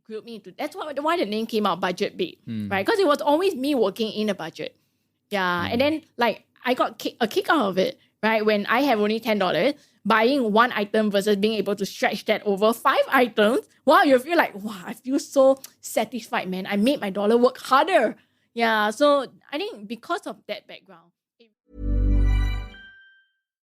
grilled me into, that's why the name came out, Budget Babe, right? Because it was always me working in a budget. Yeah. And then like I got a kick out of it, right? When I have only $10, buying one item versus being able to stretch that over 5 items. Wow, you feel like, wow, I feel so satisfied, man. I made my dollar work harder. Yeah. So I think because of that background.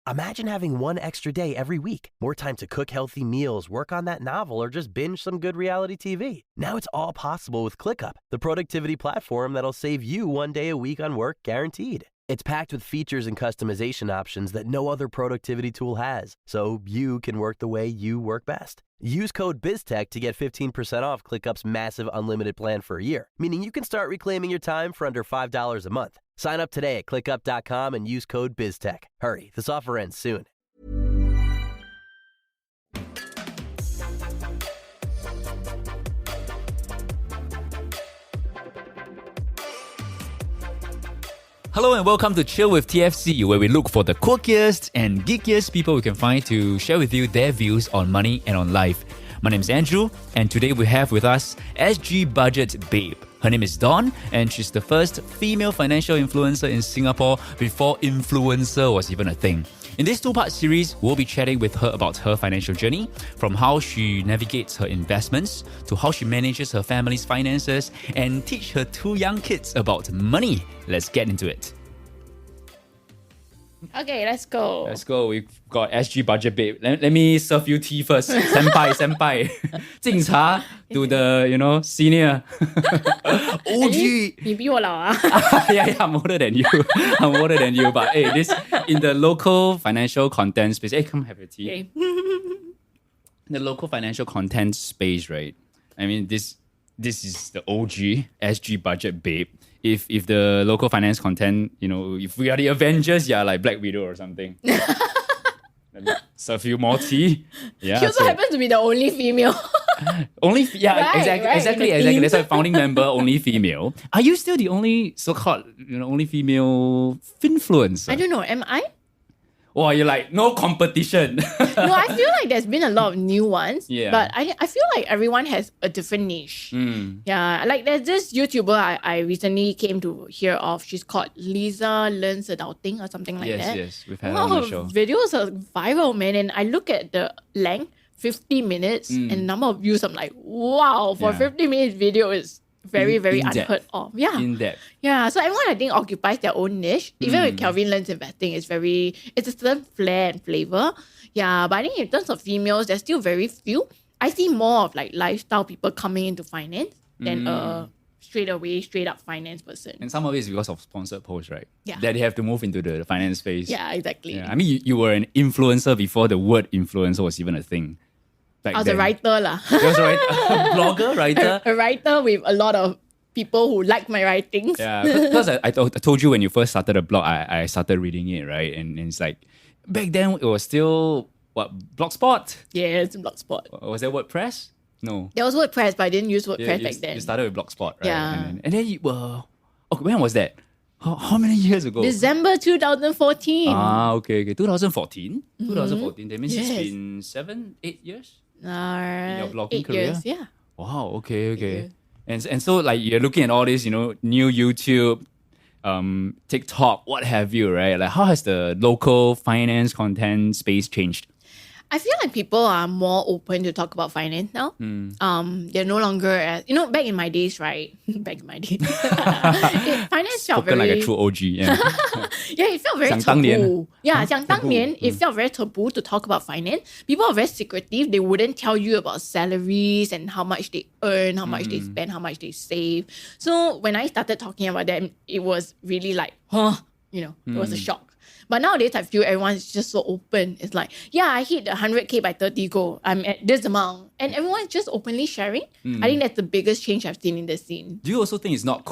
Imagine having one extra day every week. More time to cook healthy meals, work on that novel, or just binge some good reality TV. Now it's all possible with ClickUp, the productivity platform that'll save you one day a week on work guaranteed. It's packed with features and customization options that no other productivity tool has, so you can work the way you work best. Use code BizTech to get 15% off ClickUp's massive unlimited plan for a year, meaning you can start reclaiming your time for under $5 a month. Sign up today at clickup.com and use code BizTech. Hurry, this offer ends soon. Hello and welcome to Chill with TFC, where we look for the quirkiest and geekiest people we can find to share with you their views on money and on life. My name is Andrew, and today we have with us SG Budget Babe. Her name is Dawn, and she's the first female financial influencer in Singapore before influencer was even a thing. In this 2-part series, we'll be chatting with her about her financial journey, from how she navigates her investments to how she manages her family's finances and teach her 2 young kids about money. Let's get into it. Okay, let's go. Let's go. We've got SG Budget Babe. Let me serve you tea first. Senpai. 敬茶 to the, senior. OG. 你比我老啊 yeah, I'm older than you. But hey, this in the local financial content space. Hey, come have a tea. Okay. The local financial content space, right? I mean, this is the OG SG Budget Babe. If the local finance content, if we are the Avengers, yeah, like Black Widow or something. Let me serve you more tea. Yeah, she also happens to be the only female. Exactly. That's why founding member, only female. Are you still the only so-called, only female Finfluencer? I don't know. Am I? Or you're like, no competition. No, I feel like there's been a lot of new ones. Yeah. But I feel like everyone has a different niche. Yeah. Like there's this YouTuber I recently came to hear of. She's called Lisa Learns Adulting or something like that. Yes. We've had her on the show. Videos are viral, man. And I look at the length, 50 minutes, and number of views. I'm like, wow, for a 50 minutes video is very, very unheard of. Yeah. In depth. Yeah. So everyone, I think, occupies their own niche. Even with Kelvin Learns Investing, it's a certain flair and flavor. Yeah. But I think in terms of females, there's still very few. I see more of like lifestyle people coming into finance than a straight up finance person. And some of it is because of sponsored posts, right? Yeah. That they have to move into the finance space. Yeah, exactly. Yeah. I mean, you were an influencer before the word influencer was even a thing. I was a writer lah. You was a writer? A blogger, writer? A writer with a lot of people who like my writings. Yeah, because I told you when you first started the blog, I started reading it, right? And it's like, back then it was still, Blogspot? Yeah, it's Blogspot. Was there WordPress? No. There was WordPress, but I didn't use WordPress back then. You started with Blogspot, right? Yeah. And then you were... Okay, when was that? How many years ago? December 2014. Okay. 2014? 2014. That means it's been 7-8 years? In your blogging 8 career? years, yeah. Wow, okay. And so like you're looking at all this, new YouTube, TikTok, what have you, right? Like how has the local finance content space changed? I feel like people are more open to talk about finance now. They're no longer back in my days, right? Finance felt Spoken very... like a true OG. Yeah, yeah, it felt very 想当年. taboo. Yeah, 想当年, it felt very taboo to talk about finance. People are very secretive. They wouldn't tell you about salaries and how much they earn, how much they spend, how much they save. So when I started talking about that, it was really like, it was a shock. But nowadays, I feel everyone's just so open. It's like, yeah, I hit the 100K by 30 goal. I'm at this amount. And everyone's just openly sharing. I think that's the biggest change I've seen in the scene. Do you also think it's not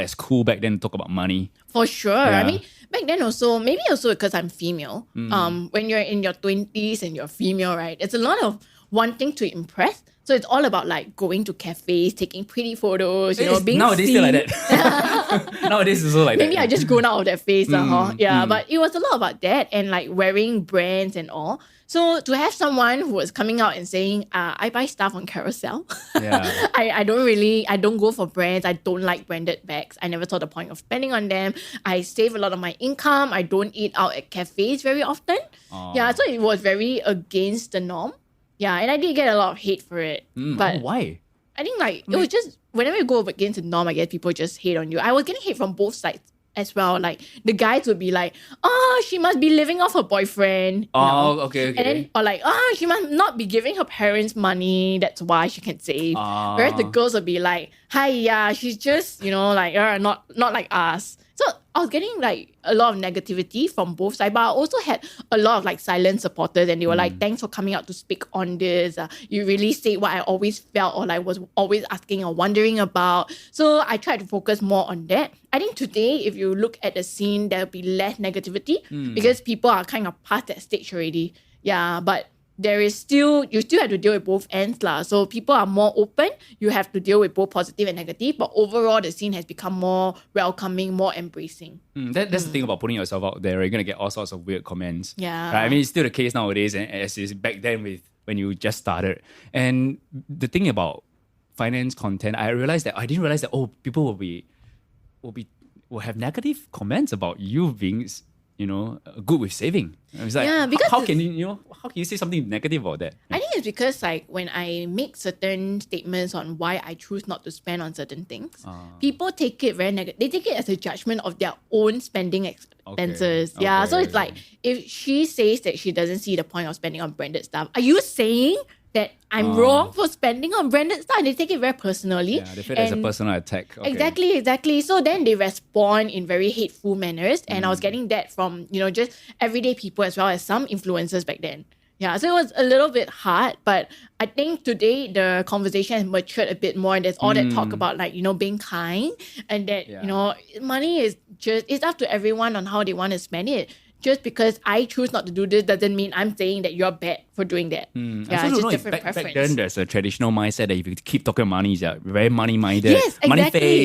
as cool back then to talk about money? For sure. Yeah. I mean, back then also, maybe also because I'm female. When you're in your 20s and you're female, right? It's a lot of wanting to impress. So it's all about like going to cafes, taking pretty photos, being nowadays seen. still like that. Nowadays it's also like Maybe that. I just grown out of that phase. But it was a lot about that and like wearing brands and all. So to have someone who was coming out and saying, I buy stuff on Carousel. Yeah. I don't go for brands. I don't like branded bags. I never saw the point of spending on them. I save a lot of my income. I don't eat out at cafes very often. Yeah, so it was very against the norm. Yeah, and I did get a lot of hate for it. But why? I think like it was just whenever you go against the norm, I guess people just hate on you. I was getting hate from both sides as well. Like the guys would be like, "Oh, she must be living off her boyfriend." You know? Okay. And then, or like, "Oh, she must not be giving her parents money. That's why she can save." Whereas the girls would be like, "Hi, yeah, she's just like not like us." So I was getting like a lot of negativity from both sides, but I also had a lot of like silent supporters, and they were like, "Thanks for coming out to speak on this. You really say what I always felt or like was always asking or wondering about." So I tried to focus more on that. I think today, if you look at the scene, there'll be less negativity because people are kind of past that stage already. Yeah, but you still have to deal with both ends lah. So people are more open. You have to deal with both positive and negative. But overall, the scene has become more welcoming, more embracing. That's the thing about putting yourself out there. You're gonna get all sorts of weird comments. Yeah. Right? I mean, it's still the case nowadays, and as is back then when you just started. And the thing about finance content, I didn't realize that people will have negative comments about you being good with saving. It's like, because how can you say something negative about that? I think it's because like when I make certain statements on why I choose not to spend on certain things, people take it very negative. They take it as a judgment of their own spending expenses. Okay. Yeah, so it's like if she says that she doesn't see the point of spending on branded stuff, are you saying that I'm wrong for spending on branded stuff? And they take it very personally. Yeah, they feel it's a personal attack. Okay. Exactly. So then they respond in very hateful manners. And I was getting that from, just everyday people as well as some influencers back then. Yeah, so it was a little bit hard, but I think today the conversation has matured a bit more and there's all that talk about like, being kind and that, money is it's up to everyone on how they want to spend it. Just because I choose not to do this doesn't mean I'm saying that you're bad for doing that. Yeah, it's just different preference. Back then, there's a traditional mindset that if you keep talking money, you're very money-minded. Yes, exactly.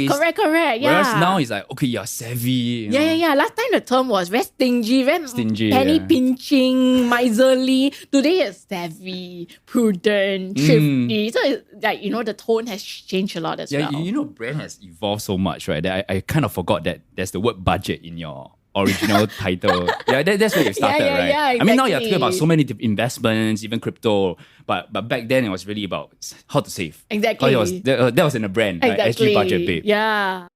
Money-faced. Correct, yeah. Whereas now it's like, okay, you're savvy. Yeah. Last time the term was very stingy, Stingy, penny pinching, miserly. Today it's savvy, prudent, thrifty. So it's like, the tone has changed a lot as well. Brand has evolved so much, right? That I kind of forgot that there's the word budget in your original title. Yeah, that's where you started, right? Yeah, exactly. I mean, now you're talking about so many investments, even crypto, but back then it was really about how to save. Exactly. That was in the brand, exactly. right? SG Budget Babe. Yeah.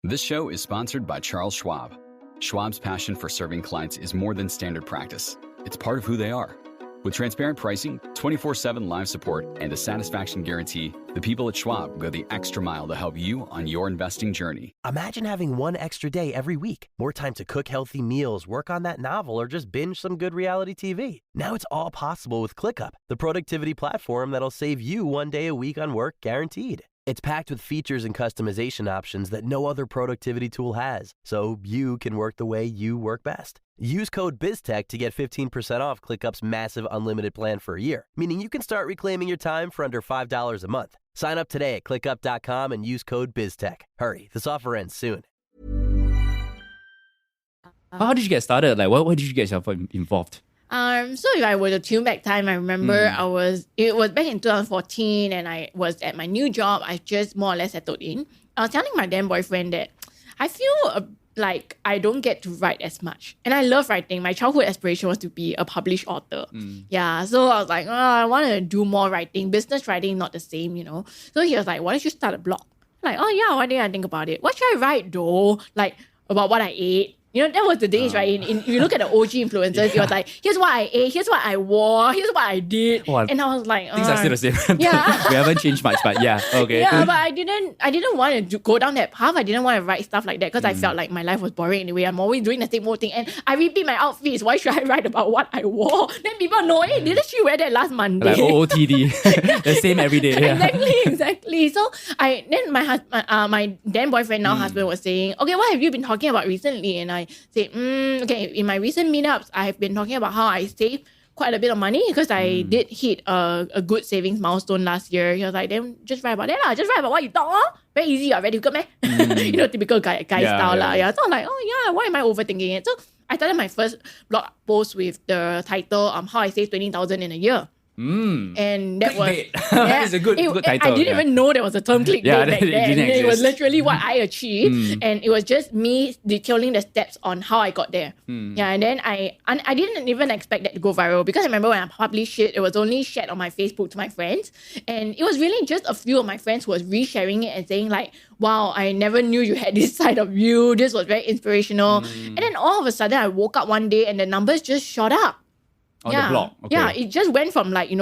This show is sponsored by Charles Schwab. Schwab's passion for serving clients is more than standard practice. It's part of who they are. With transparent pricing, 24/7 live support, and a satisfaction guarantee, the people at Schwab go the extra mile to help you on your investing journey. Imagine having one extra day every week. More time to cook healthy meals, work on that novel, or just binge some good reality TV. Now it's all possible with ClickUp, the productivity platform that'll save you one day a week on work guaranteed. It's packed with features and customization options that no other productivity tool has, so you can work the way you work best. Use code BizTech to get 15% off ClickUp's massive unlimited plan for a year, meaning you can start reclaiming your time for under $5 a month. Sign up today at clickup.com and use code BizTech. Hurry, this offer ends soon. How did you get started? Like, why did you get yourself involved? So if I were to tune back time, I remember it was back in 2014 and I was at my new job. I just more or less settled in. I was telling my then boyfriend that I feel like I don't get to write as much. And I love writing. My childhood aspiration was to be a published author. Yeah, so I was like, I want to do more writing. Business writing, not the same, So he was like, why don't you start a blog? I'm like, oh yeah, why didn't I think about it? What should I write though? Like, about what I ate. That was the days, right? If you look at the OG influencers, it was like, here's what I ate, here's what I wore, here's what I did. And I was like, things are still the same. Yeah. We haven't changed much, but yeah, okay. Yeah, but I didn't want to go down that path. I didn't want to write stuff like that because I felt like my life was boring anyway. I'm always doing the same old thing. And I repeat my outfits. Why should I write about what I wore? Then people know, hey, didn't she wear that last Monday? Like OOTD. The same every day. Yeah. Exactly. So then my husband, my then boyfriend, now husband, was saying, okay, what have you been talking about recently? And I said, okay, in my recent meetups, I have been talking about how I save quite a bit of money because I did hit a good savings milestone last year. He was like, then just write about that lah. Just write about what you thought. Very easy, very difficult, man. Typical guy style lah. Yeah. So I'm like, oh yeah, why am I overthinking it? So I started my first blog post with the title, How I Save 20,000 in a Year. And that was that is a good title. I didn't even know there was a term clickbait back then. It was literally what I achieved, and it was just me detailing the steps on how I got there. Yeah, and then I didn't even expect that to go viral because I remember when I published it, it was only shared on my Facebook to my friends, and it was really just a few of my friends who was resharing it and saying like, "Wow, I never knew you had this side of you. This was very inspirational." And then all of a sudden, I woke up one day and the numbers just shot up. On the blog. Okay. Yeah, it just went from like,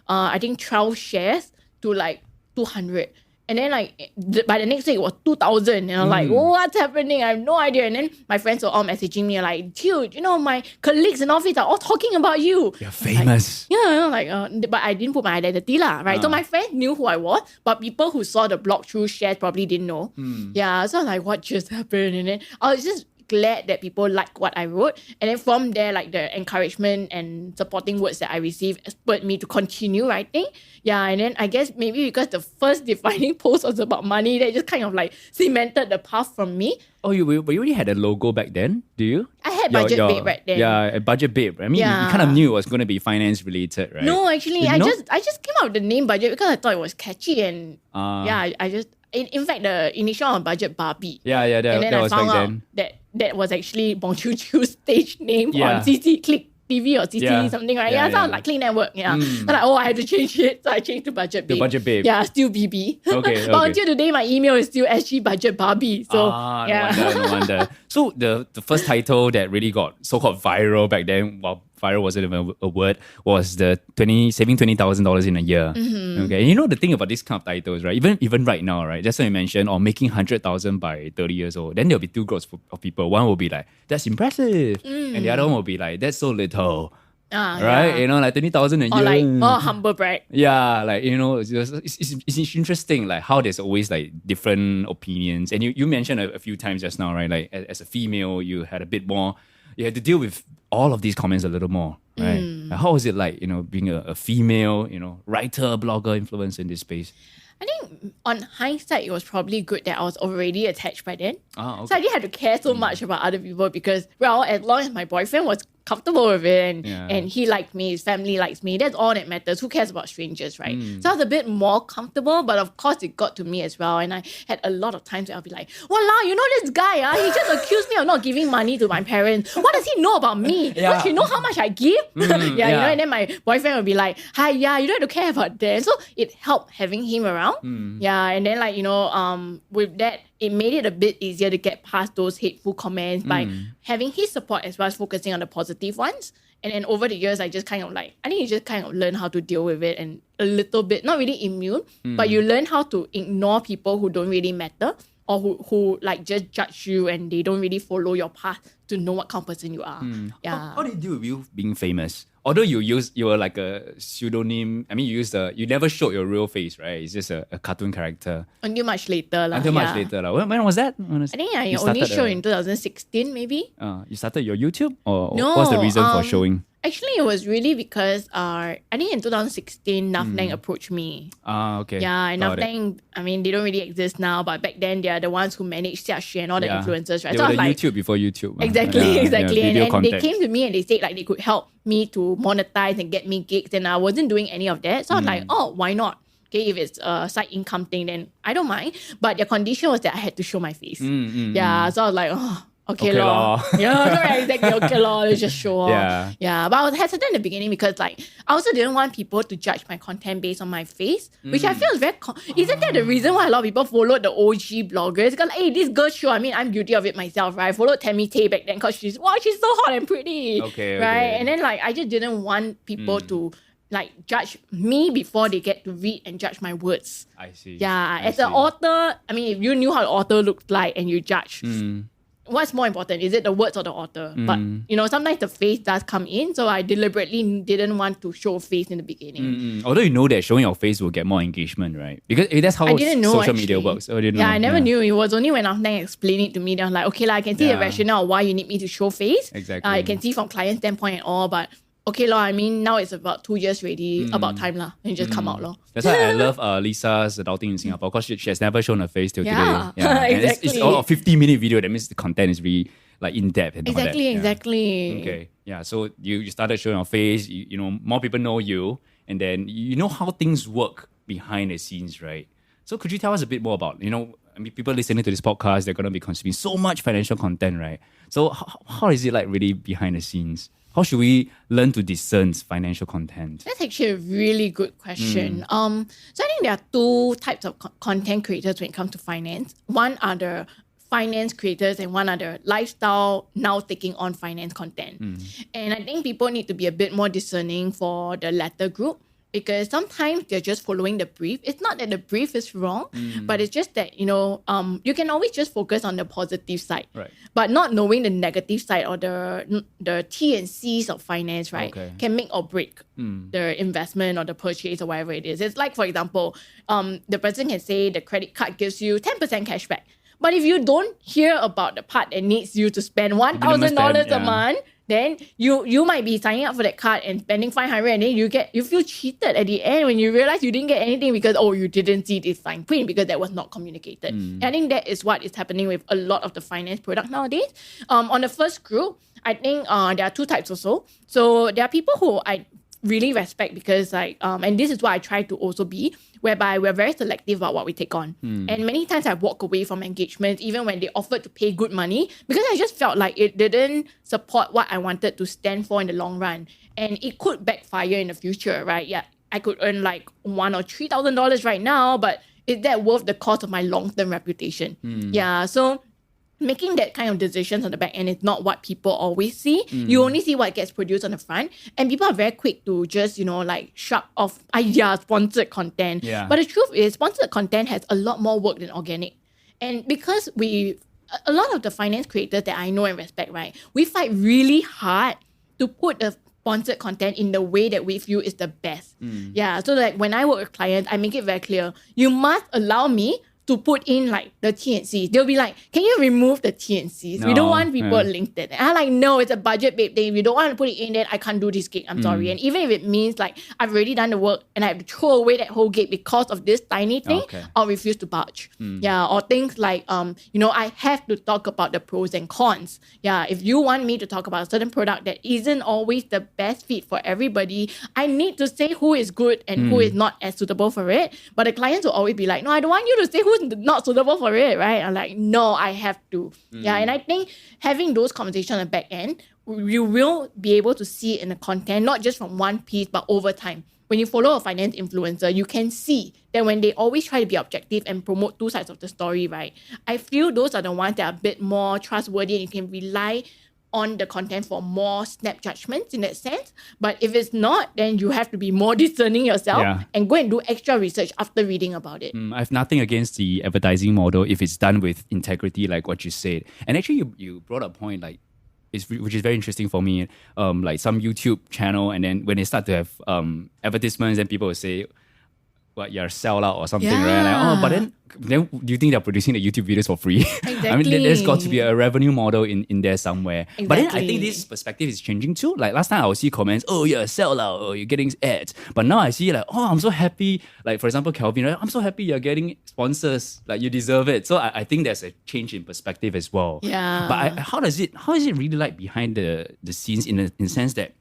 I think 12 shares to like 200. And then like by the next day it was 2,000. And I'm like, what's happening? I have no idea. And then my friends were all messaging me like, dude, my colleagues in office are all talking about you. You're famous. But I didn't put my identity lah, right? So my friends knew who I was, but people who saw the blog through shares probably didn't know. Yeah, so I was like, what just happened? And then I was just glad that people liked what I wrote, and then from there, like the encouragement and supporting words that I received spurred me to continue writing. Yeah, and then I guess maybe because the first defining post was about money, that just kind of like cemented the path from me. Oh, you already had a logo back then, do you? I had Budget Babe right then. Yeah, a Budget Babe. I mean, you kind of knew it was going to be finance related, right? No, actually, I just came up with the name Budget because I thought it was catchy, and I just. In fact, the initial on Budget Barbie. That was back then. That was actually Bong Chiu Chiu's stage name on CC Click TV or CC something, right? So I was like, Click Network. So like, I had to change it. So I changed to Budget Babe. The Budget Babe. Yeah, still BB. Okay. But until today, my email is still SG Budget Barbie. So, no wonder. So the first title that really got so-called viral back then, well, viral wasn't even a word, was the saving $20,000 in a year. Okay, and the thing about these kind of titles, right? Even right now, right? Just like you mentioned, or making 100,000 by 30 years old, then there'll be two groups of people. One will be like, that's impressive, and the other one will be like, that's so little. Right? Yeah. Like 20,000 a year. Or like, humble brag. Yeah, like, it's interesting, like how there's always like different opinions. And you mentioned a few times just now, right? Like as a female, you had a bit more, you had to deal with all of these comments a little more, right? Like, how was it like, being a female, writer, blogger, influencer in this space? I think on hindsight, it was probably good that I was already attached by then. Okay. So I didn't have to care so much about other people because, well, as long as my boyfriend was comfortable with it and he liked me, his family likes me, that's all that matters. Who cares about strangers, right? So I was a bit more comfortable, but of course it got to me as well. And I had a lot of times where I'll be like, walao, this guy, he just accused me of not giving money to my parents. What does he know about me? Don't you know how much I give? And then my boyfriend would be like, hi, you don't have to care about that. So it helped having him around. And then like, with that, it made it a bit easier to get past those hateful comments by having his support as well as focusing on the positive ones. And then over the years, I think you just kind of learn how to deal with it and a little bit, not really immune, but you learn how to ignore people who don't really matter or who like just judge you and they don't really follow your path to know what kind of person you are. How do you deal with you being famous? Although you were like a pseudonym. I mean, you never showed your real face, right? It's just a cartoon character. Until much later. Much later. When was that? I think I only showed in 2016 maybe. You started your YouTube? Or no, what's the reason for showing? Actually, it was really because I think in 2016, Nafnang approached me. Okay. Yeah, and Nafnang, I mean, they don't really exist now, but back then they are the ones who managed Xiaxue and all the influencers, right? They so were I was like, YouTube before YouTube. Exactly. And they came to me and they said like they could help me to monetize and get me gigs, and I wasn't doing any of that. So I was like, why not? Okay, if it's a side income thing, then I don't mind. But the condition was that I had to show my face. So I was like, okay lor. Exactly. Okay lor, let's just show. But I was hesitant in the beginning because like I also didn't want people to judge my content based on my face, which I feel is very. Isn't that the reason why a lot of people followed the OG bloggers? Because hey, this girl show. I mean, I'm guilty of it myself, right? I followed Tammy Tay back then because she's so hot and pretty, right? And then like I just didn't want people to like judge me before they get to read and judge my words. I see. As an author, I mean, if you knew how the author looked like and you judge. What's more important? Is it the words or the author? But, sometimes the face does come in. So I deliberately didn't want to show face in the beginning. Although you know that showing your face will get more engagement, right? Because that's how social media works. I never knew. It was only when Afnan explained it to me that I was like, okay, I can see the rationale of why you need me to show face. Exactly. I can see from client standpoint and all, but okay lor, I mean, now it's about 2 years already, about time lah, and just come out lor. That's why I love Lisa's adulting in Singapore, because she has never shown her face till Yeah, today. Yeah, and exactly. it's all a 50-minute video. That means the content is really like in depth and all that. Exactly. Okay, yeah. So you started showing your face. You know, more people know you, and then you know how things work behind the scenes, right? So could you tell us a bit more about, I mean, people listening to this podcast, they're going to be consuming so much financial content, right? So how is it like really behind the scenes? How should we learn to discern financial content? That's actually a really good question. So I think there are two types of content creators when it comes to finance. One are the finance creators and one are the lifestyle now taking on finance content. And I think people need to be a bit more discerning for the latter group, because sometimes they're just following the brief. It's not that the brief is wrong, but it's just that, you can always just focus on the positive side, Right. but not knowing the negative side or the T and C's of finance, right, can make or break the investment or the purchase or whatever it is. It's like, for example, the person can say the credit card gives you 10% cashback. But if you don't hear about the part that needs you to spend $1,000 a month, then you might be signing up for that card and spending $500, and then you feel cheated at the end when you realize you didn't get anything because you didn't see this fine print because that was not communicated. And I think that is what is happening with a lot of the finance product nowadays. On the first group, I think there are two types also. So there are people who I really respect because and this is what I try to also be, whereby we're very selective about what we take on. And many times I walk away from engagements even when they offered to pay good money because I just felt like it didn't support what I wanted to stand for in the long run. And it could backfire in the future, right? Yeah, I could earn like $1,000 or $3,000 right now, but is that worth the cost of my long-term reputation? Yeah, so making that kind of decisions on the back end is not what people always see. You only see what gets produced on the front. And people are very quick to just, shrug off, sponsored content. Yeah. But the truth is, sponsored content has a lot more work than organic. And because a lot of the finance creators that I know and respect, right, we fight really hard to put the sponsored content in the way that we feel is the best. Yeah, so like when I work with clients, I make it very clear, you must allow me to put in like the T&Cs. They'll be like, can you remove the T&Cs? We don't want people linked it. And I'm like, no, it's a budget babe thing. If you don't want to put it in, then I can't do this gig. I'm sorry. And even if it means like I've already done the work and I have to throw away that whole gig because of this tiny thing, I'll refuse to budge. Yeah, or things like, I have to talk about the pros and cons. Yeah, if you want me to talk about a certain product that isn't always the best fit for everybody, I need to say who is good and who is not as suitable for it. But the clients will always be like, no, I don't want you to say who's not suitable for it, right? I'm like, no, I have to. Yeah, and I think having those conversations on the back end, you will be able to see it in the content, not just from one piece, but over time. When you follow a finance influencer, you can see that when they always try to be objective and promote two sides of the story, right? I feel those are the ones that are a bit more trustworthy and you can rely on the content for more snap judgments in that sense. But if it's not, then you have to be more discerning yourself and go and do extra research after reading about it. I have nothing against the advertising model if it's done with integrity, like what you said. And actually, you brought up a point which is very interesting for me. Like some YouTube channel, and then when they start to have advertisements, then people will say, "What, you're a sellout or something," right? Like, but then do you think they're producing the YouTube videos for free? Exactly. I mean, there's got to be a revenue model in there somewhere. Exactly. But then I think this perspective is changing too. Like last time I would see comments, "Oh, you're a sellout," or "You're getting ads." But now I see like, "Oh, I'm so happy." Like for example, Kelvin, right? "I'm so happy you're getting sponsors. Like you deserve it." So I think there's a change in perspective as well. Yeah. But how is it really like behind the scenes in the sense that,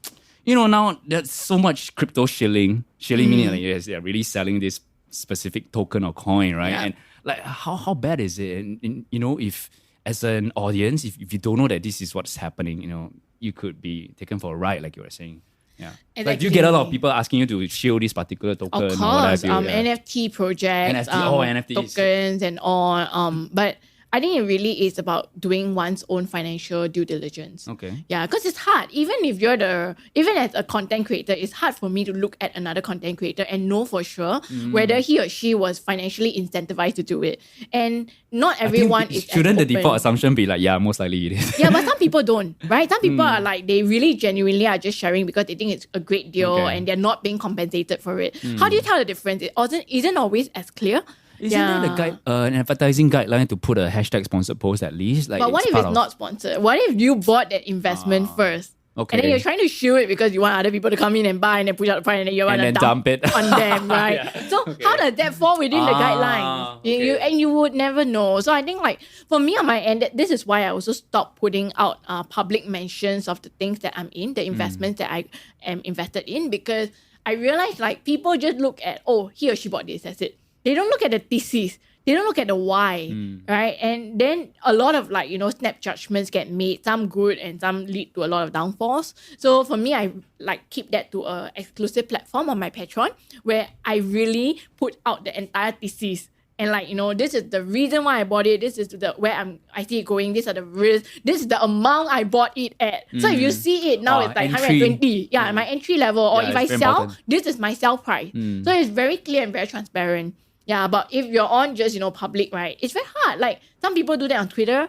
now there's so much crypto shilling meaning like, yes, they're really selling this specific token or coin, right? And like how bad is it? And if as an audience, if you don't know that this is what's happening, you could be taken for a ride, like you were saying. Yeah. Exactly. Like, do you get a lot of people asking you to shield this particular token? Of or what course, have you? NFT projects, NFTs. tokens and all. But I think it really is about doing one's own financial due diligence. Okay. Yeah, because it's hard. Even as a content creator, it's hard for me to look at another content creator and know for sure whether he or she was financially incentivized to do it. And not everyone is. Shouldn't the open. default assumption be like, yeah, most likely it is? Yeah, but some people don't, right? Some people are like, they really genuinely are just sharing because they think it's a great deal and they're not being compensated for it. How do you tell the difference? It isn't always as clear. Isn't there an advertising guideline to put a hashtag sponsored post at least? Like, but what if it's not sponsored? What if you bought that investment first? Okay. And then you're trying to shield it because you want other people to come in and buy and then push out the price and then you want to dump it on them, right? So how does that fall within the guidelines? You would never know. So I think like for me on my end, this is why I also stopped putting out public mentions of the things that I'm in, the investments that I am invested in, because I realized like people just look at, oh, he or she bought this, that's it. They don't look at the thesis. They don't look at the why, right? And then a lot of like, snap judgments get made, some good and some lead to a lot of downfalls. So for me, I like keep that to a exclusive platform on my Patreon where I really put out the entire thesis. And like, this is the reason why I bought it. This is where I see it going. These are the risks. This is the amount I bought it at. So if you see it now, it's like entry. 120. Yeah, my entry level. Or if I sell, important. this is my sell price. So it's very clear and very transparent. Yeah, but if you're on just, public, right, it's very hard. Like, some people do that on Twitter.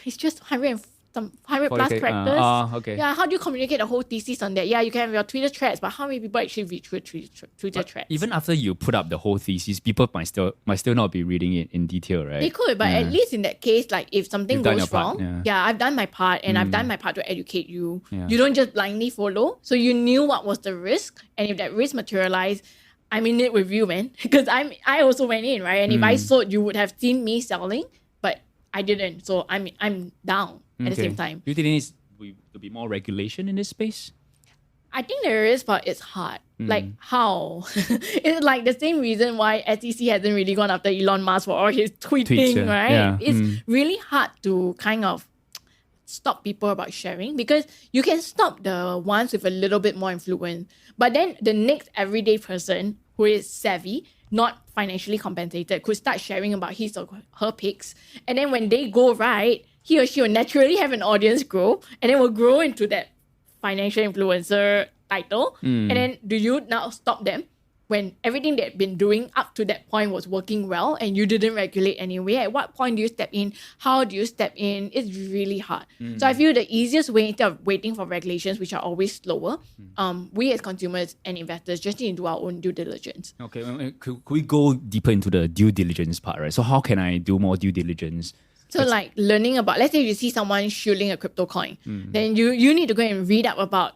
It's just 100 plus characters. Okay. Yeah, how do you communicate the whole thesis on that? Yeah, you can have your Twitter threads, but how many people actually read through Twitter threads? Even after you put up the whole thesis, people might still not be reading it in detail, right? They could, but at least in that case, like if something goes wrong, I've done my part and I've done my part to educate you. Yeah. You don't just blindly follow. So you knew what was the risk, and if that risk materialized, I'm in it with you, man. Because I also went in, right? And if I sold, you would have seen me selling, but I didn't. So I'm down at the same time. Do you think there needs to be more regulation in this space? I think there is, but it's hard. Like how? It's like the same reason why SEC hasn't really gone after Elon Musk for all his tweeting, right? Yeah. It's really hard to kind of stop people about sharing, because you can stop the ones with a little bit more influence, but then the next everyday person who is savvy, not financially compensated, could start sharing about his or her picks, and then when they go right, he or she will naturally have an audience grow, and then will grow into that financial influencer title. And then do you now stop them when everything they've been doing up to that point was working well and you didn't regulate anyway? At what point do you step in? How do you step in? It's really hard. So I feel the easiest way, instead of waiting for regulations, which are always slower, we as consumers and investors just need to do our own due diligence. Okay, could we go deeper into the due diligence part, right? So how can I do more due diligence? So like learning about, let's say you see someone shielding a crypto coin, then you need to go and read up about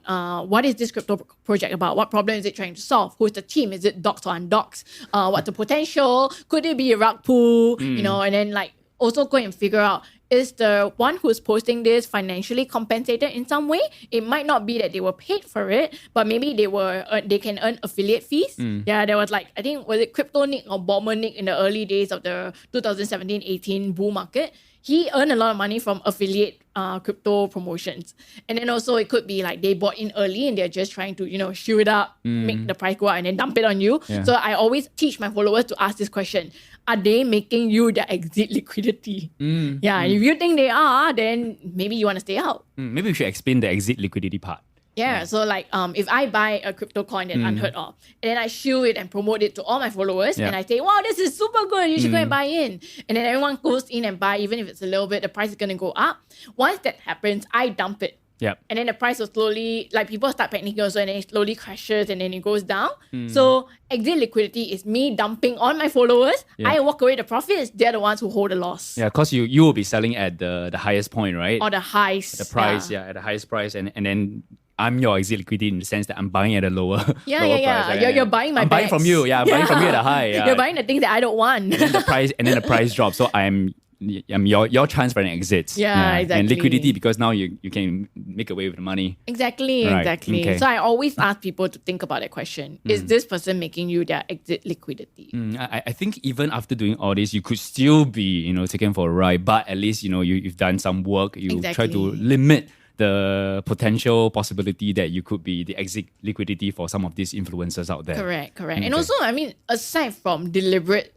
what is this crypto project about? What problem is it trying to solve? Who's the team? Is it docs or undocs? What's the potential? Could it be a rug pull? And then like also go and figure out, is the one who's posting this financially compensated in some way? It might not be that they were paid for it, but maybe they can earn affiliate fees. Yeah, there was like, I think, was it Crypto Nick or Bomber Nick in the early days of the 2017-18 bull market? He earned a lot of money from affiliate crypto promotions. And then also it could be like they bought in early and they're just trying to, shoot it up, make the price go up and then dump it on you. Yeah. So I always teach my followers to ask this question. Are they making you the exit liquidity? If you think they are, then maybe you want to stay out. Maybe we should explain the exit liquidity part. Yeah, so like if I buy a crypto coin that's unheard of, and then I shield it and promote it to all my followers, and I say, wow, this is super good, you should go and buy in. And then everyone goes in and buy, even if it's a little bit, the price is going to go up. Once that happens, I dump it. Yep. And then the price will slowly, like people start panicking also, and then it slowly crashes and then it goes down. So exit liquidity is me dumping on my followers. Yeah. I walk away the profits. They're the ones who hold the loss. Yeah, because you will be selling at the highest point, right? Or the highest. The price, at the highest price. And then I'm your exit liquidity in the sense that I'm buying at a lower price. You're buying my I'm buying from you. I'm buying from you at a high. Yeah. You're buying the things that I don't want. And then the price drops. So I'm your chance for an exit. Yeah, exactly. And liquidity, because now you can make away with the money. Exactly. Okay. So I always ask people to think about that question. Is this person making you their exit liquidity? I think even after doing all this, you could still be, taken for a ride, but at least, you've done some work. You try to limit the potential possibility that you could be the exit liquidity for some of these influencers out there. Correct. And also, I mean, aside from deliberate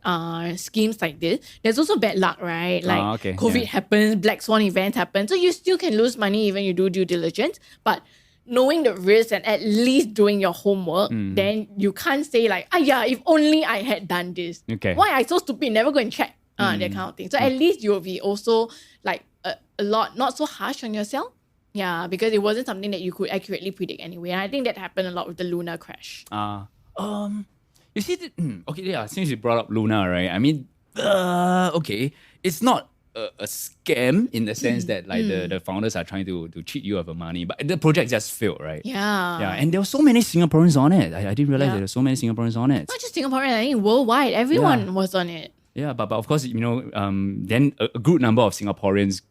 schemes like this, there's also bad luck, right? Like COVID happens, Black Swan events happen. So you still can lose money even you do due diligence. But knowing the risk and at least doing your homework, then you can't say like, if only I had done this. Okay. Why I so stupid, never go and check that kind of thing. So at least you'll be also like a lot, not so harsh on yourself. Yeah, because it wasn't something that you could accurately predict anyway. And I think that happened a lot with the Luna crash. You see, since you brought up Luna, right? I mean, it's not a scam in the sense that like the founders are trying to cheat you of the money, but the project just failed, right? Yeah. And there were so many Singaporeans on it. I didn't realize there were so many Singaporeans on it. Not just Singaporean, I think worldwide, everyone was on it. Yeah, but of course, then a good number of Singaporeans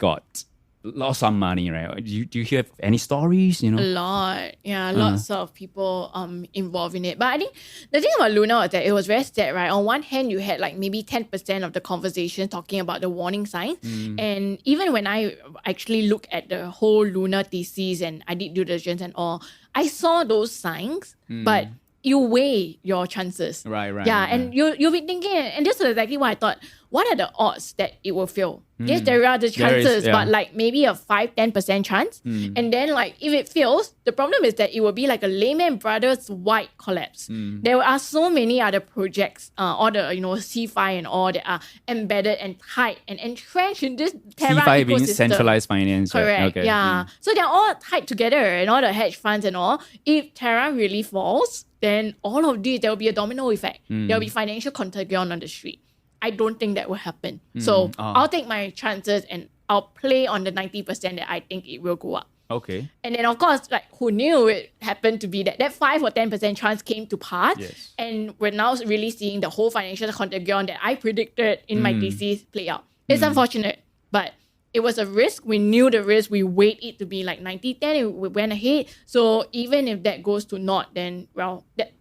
lost some money, right? Do you hear any stories? A lot. Yeah, lots of people involved in it. But I think the thing about Luna was that it was very sad, right? On one hand, you had like maybe 10% of the conversation talking about the warning signs. And even when I actually look at the whole Luna thesis and I did due diligence and all, I saw those signs, but you weigh your chances. Right. And you'll be thinking, and this is exactly what I thought, what are the odds that it will fail? Yes, there are the chances, but like maybe a 5-10% chance. And then like if it fails, the problem is that it will be like a Lehman Brothers wide collapse. There are so many other projects, all the C5 and all that are embedded and tied and entrenched in this Terra C5 being ecosystem. Centralized finance. Correct. Right? Okay. Yeah. So they're all tied together and all the hedge funds and all. If Terra really falls, then all of these, there will be a domino effect. There will be financial contagion on the street. I don't think that will happen. So I'll take my chances and I'll play on the 90% that I think it will go up. Okay. And then of course, like who knew it happened to be that 5 or 10% chance came to pass. Yes. And we're now really seeing the whole financial contagion that I predicted in my thesis play out. It's unfortunate, but it was a risk. We knew the risk. We weighed it to be like 90-10 and we went ahead. So even if that goes to naught, then that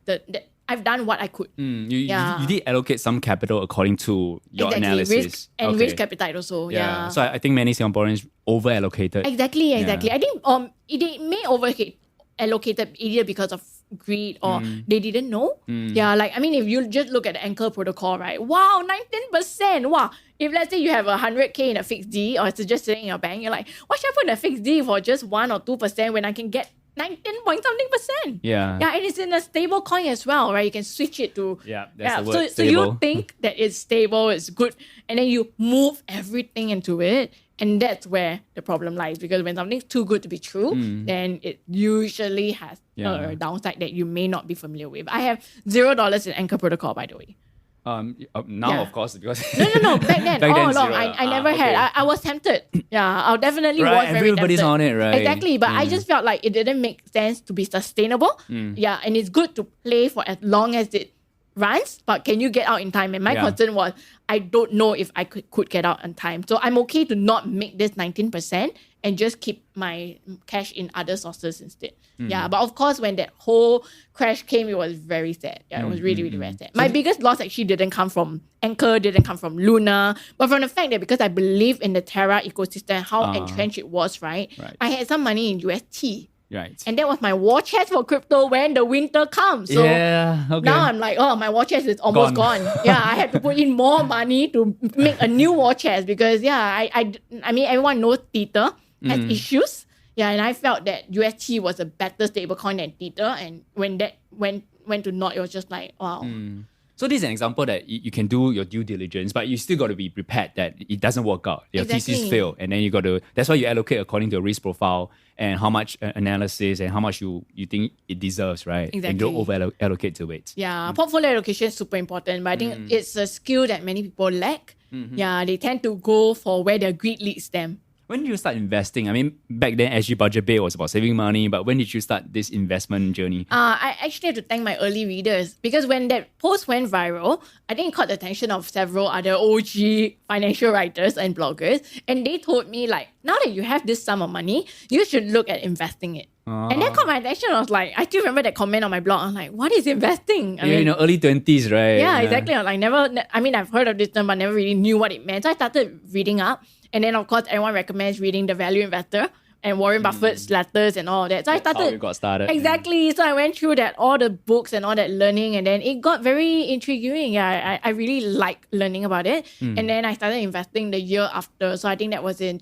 I've done what I could. You did allocate some capital according to your analysis. Risk and risk appetite also. Yeah. So I think many Singaporeans over allocated. Exactly. I think they may allocated either because of greed or they didn't know. Yeah, like I mean, if you just look at the Anchor protocol, right? Wow, 19%. Wow. If let's say you have 100K in a fixed D or it's just sitting in your bank, you're like, why should I put in a fixed D for just 1 or 2% when I can get 19 point something %? Yeah. Yeah, and it's in a stable coin as well, right? You can switch it to that's the word, so you think that it's stable, it's good, and then you move everything into it. And that's where the problem lies, because when something's too good to be true, then it usually has a downside that you may not be familiar with. I have $0 in Anchor protocol, by the way. Now, of course, because No. Back then, all along, zero. I never had. I was tempted. Yeah, I'll definitely was very everybody's tempted. on it, right? Exactly, but I just felt like it didn't make sense to be sustainable. Yeah, and it's good to play for as long as it runs, but can you get out in time? And my concern was, I don't know if I could get out in time. So I'm okay to not make this 19% and just keep my cash in other sources instead. Yeah, but of course, when that whole crash came, it was very sad. Yeah, it was really, really very sad. My biggest loss actually didn't come from Anchor, didn't come from Luna, but from the fact that because I believe in the Terra ecosystem, how entrenched it was, right? I had some money in UST. Right. And that was my war chest for crypto when the winter comes. So now I'm like, my war chest is almost gone. Yeah, I had to put in more money to make a new war chest because I mean everyone knows Tether has issues. Yeah, and I felt that UST was a better stablecoin than Tether, and when that went to naught, it was just like, wow. So this is an example that you can do your due diligence, but you still got to be prepared that it doesn't work out. Your thesis fail, and then you got to. That's why you allocate according to your risk profile and how much analysis and how much you think it deserves, right? Exactly. And don't over allocate to it. Yeah, portfolio allocation is super important, but I think it's a skill that many people lack. Yeah, they tend to go for where their greed leads them. When did you start investing? I mean, back then, SG Budget Bay was about saving money, but when did you start this investment journey? I actually have to thank my early readers because when that post went viral, I think it caught the attention of several other OG financial writers and bloggers. And they told me, like, now that you have this sum of money, you should look at investing it. And that caught my attention. I was like, I still remember that comment on my blog. I was like, what is investing? I mean, early 20s, right? Yeah, exactly. I was like, I've heard of this term, but never really knew what it meant. So I started reading up. And then, of course, everyone recommends reading The Value Investor and Warren Buffett's letters and all that. So I started. That's how we got started. Exactly. So I went through all the books and all that learning, and then it got very intriguing. Yeah, I really like learning about it. And then I started investing the year after. So I think that was in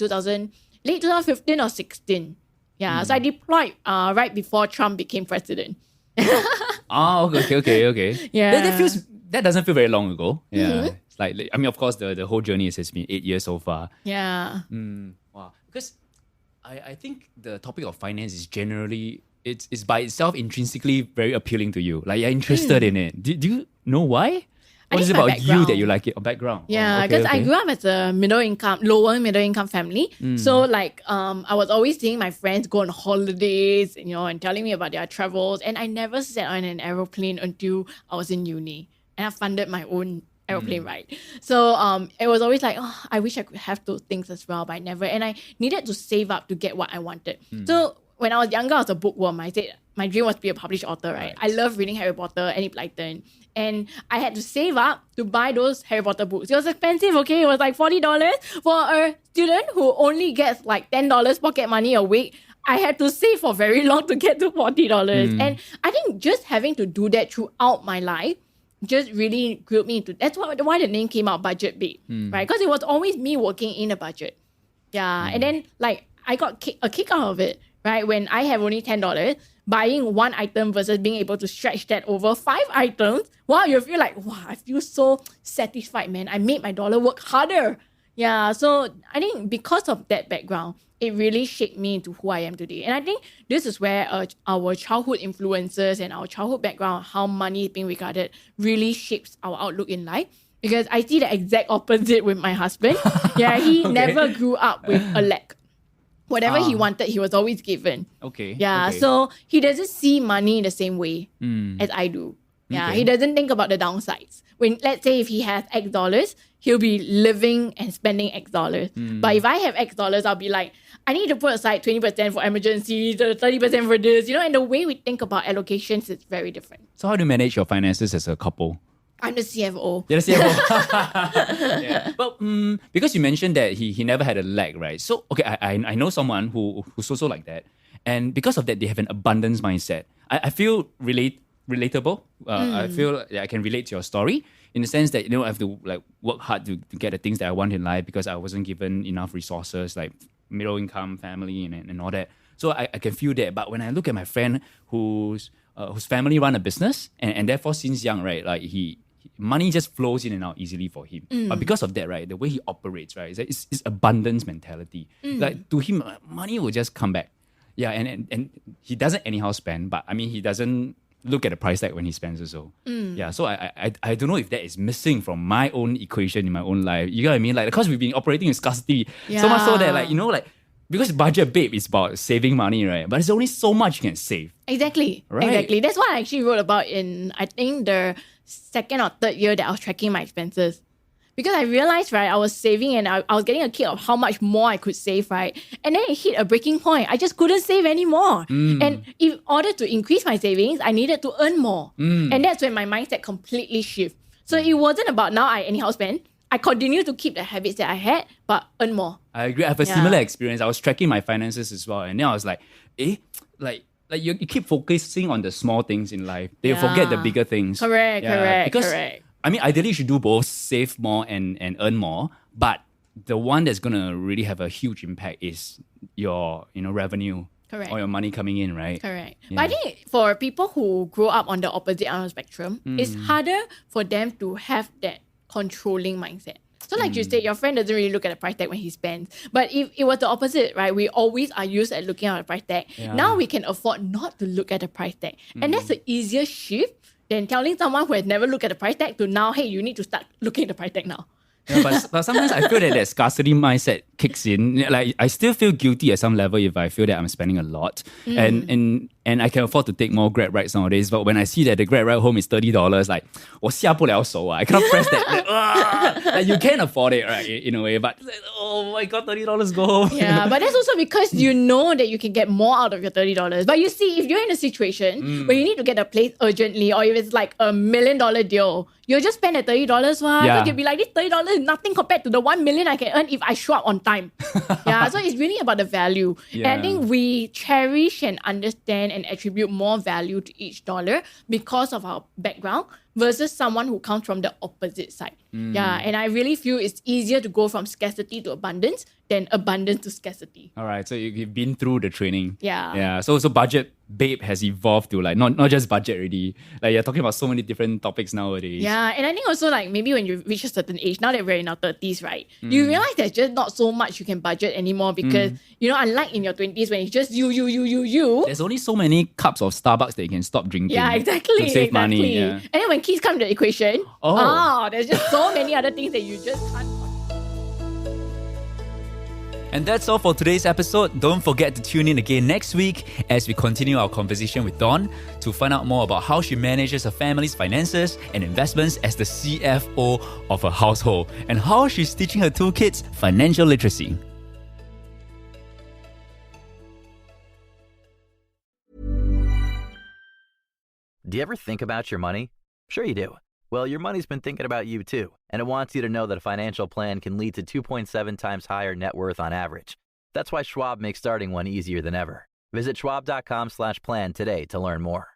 late 2015 or 16. Yeah. So I deployed right before Trump became president. Okay. Yeah. That doesn't feel very long ago. Yeah. It's like, I mean, of course, the whole journey has been 8 years so far. Yeah. Wow. Because I think the topic of finance is generally, it's by itself intrinsically very appealing to you. Like, you're interested in it. Do you know why? What is it my about you background. that you like it? Background? Yeah, because I grew up as a lower middle income family. So like, I was always seeing my friends go on holidays, and telling me about their travels. And I never sat on an aeroplane until I was in uni, and I funded my own aeroplane ride. So it was always like, oh, I wish I could have those things as well, but I never. And I needed to save up to get what I wanted. So when I was younger, I was a bookworm. I said my dream was to be a published author, right? I love reading Harry Potter, Enid Blyton. And I had to save up to buy those Harry Potter books. It was expensive, okay? It was like $40 for a student who only gets like $10 pocket money a week. I had to save for very long to get to $40. And I think just having to do that throughout my life just really grilled me into... That's why the name came out, Budget Babe, right? Because it was always me working in a budget. Yeah. And then like I got a kick out of it, right? When I have only $10, buying one item versus being able to stretch that over 5 items, wow, you feel like, wow, I feel so satisfied, man. I made my dollar work harder. Yeah, so I think because of that background, it really shaped me into who I am today. And I think this is where our childhood influences and our childhood background, how money is being regarded, really shapes our outlook in life. Because I see the exact opposite with my husband. Yeah, he never grew up with a lack. Whatever he wanted, he was always given. Okay. Yeah, so he doesn't see money in the same way as I do. Yeah, he doesn't think about the downsides. When, let's say, if he has X dollars, he'll be living and spending X dollars. But if I have X dollars, I'll be like, I need to put aside 20% for emergencies, 30% for this, and the way we think about allocations is very different. So how do you manage your finances as a couple? I'm the CFO. You're the CFO. Yeah. But because you mentioned that he never had a lack, right? So, okay, I know someone who's also like that. And because of that, they have an abundance mindset. I feel relatable. I feel I can relate to your story in the sense that, I have to like work hard to get the things that I want in life because I wasn't given enough resources, like middle income family and all that. So I can feel that. But when I look at my friend whose family run a business and therefore since young, right, like money just flows in and out easily for him. But because of that, right, the way he operates, right, it's abundance mentality. Like to him, money will just come back. Yeah, and he doesn't anyhow spend, but I mean, he doesn't look at the price tag when he spends also. Yeah, so I don't know if that is missing from my own equation in my own life. You know what I mean? Like, because we've been operating in scarcity so much so that, like, because Budget Babe is about saving money, right? But there's only so much you can save. Exactly. Right. Exactly. That's what I actually wrote about in, I think, the second or third year that I was tracking my expenses. Because I realized, right, I was saving and I was getting a kick of how much more I could save, right? And then it hit a breaking point. I just couldn't save anymore. And in order to increase my savings, I needed to earn more. And that's when my mindset completely shifted. So it wasn't about now I anyhow spend. I continue to keep the habits that I had, but earn more. I agree. I have a similar experience. I was tracking my finances as well. And then I was like, like you keep focusing on the small things in life. They forget the bigger things. Correct. I mean, ideally, you should do both, save more and earn more. But the one that's going to really have a huge impact is your, revenue. Correct. Or your money coming in, right? Correct. Yeah. But I think for people who grow up on the opposite end of the spectrum, it's harder for them to have that controlling mindset. So like you said, your friend doesn't really look at the price tag when he spends. But if it was the opposite, right? We always are used at looking at the price tag. Yeah. Now we can afford not to look at the price tag. And that's an easier shift than telling someone who has never looked at the price tag to now, hey, you need to start looking at the price tag now. Yeah, but sometimes I feel that scarcity mindset kicks in. Like I still feel guilty at some level if I feel that I'm spending a lot, and I can afford to take more Grab rides nowadays. But when I see that the Grab ride home is $30, like 我下不了手 I cannot press that. Like, you can afford it, right? In a way, but oh my god, $30 go home. Yeah, but that's also because you know that you can get more out of your $30. But you see, if you're in a situation where you need to get a place urgently, or if it's like $1 million deal, you'll just spend the $30, right? Yeah. So you'll be like, this $30 is nothing compared to the 1 million I can earn if I show up on time. Yeah, so it's really about the value. Yeah. And I think we cherish and understand and attribute more value to each dollar because of our background versus someone who comes from the opposite side. Yeah, and I really feel it's easier to go from scarcity to abundance than abundance to scarcity. All right, so you've been through the training. Yeah. Yeah. So Budget Babe has evolved to like not just budget already. Like you're talking about so many different topics nowadays. Yeah, and I think also like maybe when you reach a certain age, now that we're in our 30s, right? You realize there's just not so much you can budget anymore because, unlike in your 20s when it's just you. There's only so many cups of Starbucks that you can stop drinking. Yeah, exactly. To save money. Yeah. And then when keys come into the equation. There's just so many other things that you just can't. And that's all for today's episode. Don't forget to tune in again next week as we continue our conversation with Dawn to find out more about how she manages her family's finances and investments as the CFO of her household and how she's teaching her 2 kids financial literacy. Do you ever think about your money? Sure you do. Well, your money's been thinking about you too, and it wants you to know that a financial plan can lead to 2.7 times higher net worth on average. That's why Schwab makes starting one easier than ever. Visit schwab.com/plan today to learn more.